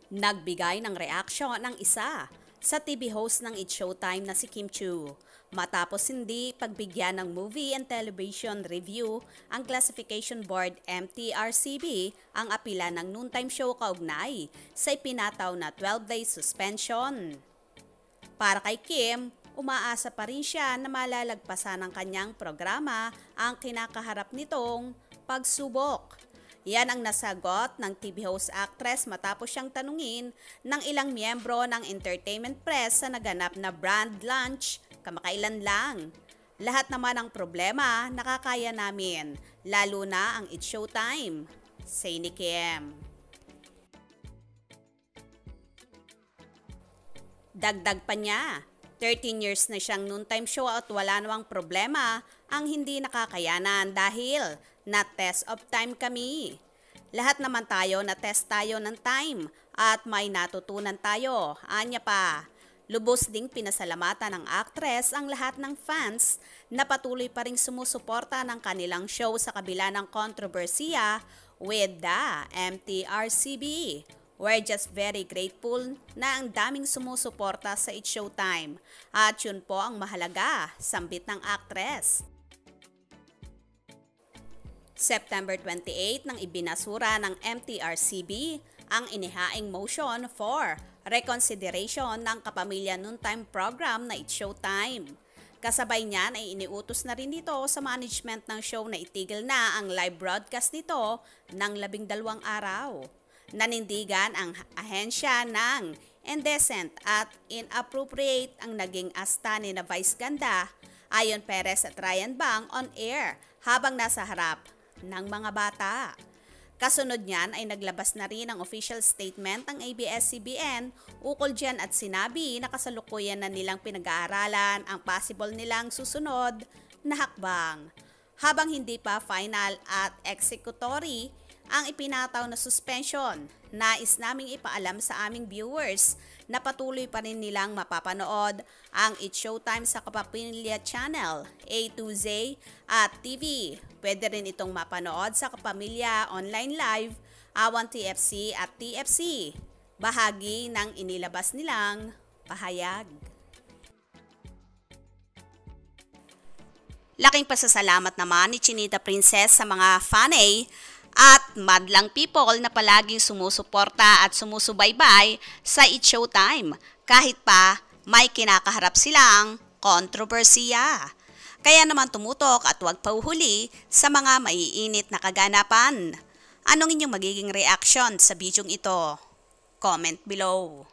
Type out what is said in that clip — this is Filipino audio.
Nagbigay ng reaksyon ng isa sa TV host ng It's Showtime na si Kim Chiu matapos hindi pagbigyan ng Movie and Television Review ang Classification Board MTRCB ang apila ng noontime show kaugnay sa ipinataw na 12-day suspension. Para kay Kim, umaasa pa rin siya na malalagpasan ng kanyang programa ang kinakaharap nitong pagsubok. Yan ang nasagot ng TV host actress matapos siyang tanungin ng ilang miyembro ng entertainment press sa naganap na brand lunch kamakailan lang. Lahat naman ng problema nakakaya namin, lalo na ang It's Showtime, say ni Kim. Dagdag pa niya, 13 years na siyang noontime show at wala namang problema ang hindi nakakayanan dahil na-test of time kami. Lahat naman tayo na-test tayo ng time at may natutunan tayo. Anya pa, lubos ding pinasalamatan ng actress ang lahat ng fans na patuloy pa ring sumusuporta ng kanilang show sa kabila ng kontrobersiya with the MTRCB. We're just very grateful na ang daming sumusuporta sa It's Showtime at yun po ang mahalaga, sambit ng actress. September 28 nang ibinasura ng MTRCB ang inihaing motion for reconsideration ng Kapamilya Noontime program na It's Showtime. Kasabay niyan ay iniutos na rin ito sa management ng show na itigil na ang live broadcast nito ng 12 araw. Nanindigan ang ahensya ng indecent at inappropriate ang naging asta ni na Vice Ganda, Ayon Perez at Ryan Bang on air habang nasa harap ng mga bata. Kasunod niyan ay naglabas na rin ang official statement ng ABS-CBN ukol dyan at sinabi na kasalukuyan na nilang pinag-aaralan ang possible nilang susunod na hakbang. Habang hindi pa final at executory ang ipinataw na suspension, nais naming ipaalam sa aming viewers na patuloy pa rin nilang mapapanood ang It's Showtime sa Kapamilya Channel, A to Z at TV. Pwede rin itong mapanood sa Kapamilya Online Live, Awan TFC at TFC. Bahagi ng inilabas nilang pahayag. Laking pasasalamat naman ni Chinita Princess sa mga fanay at madlang people na palaging sumusuporta at sumusubaybay sa It's Showtime kahit pa may kinakaharap silang kontrobersiya. Kaya naman tumutok at huwag pauhuli sa mga maiinit na kaganapan. Anong inyong magiging reaction sa bidyong ito? Comment below.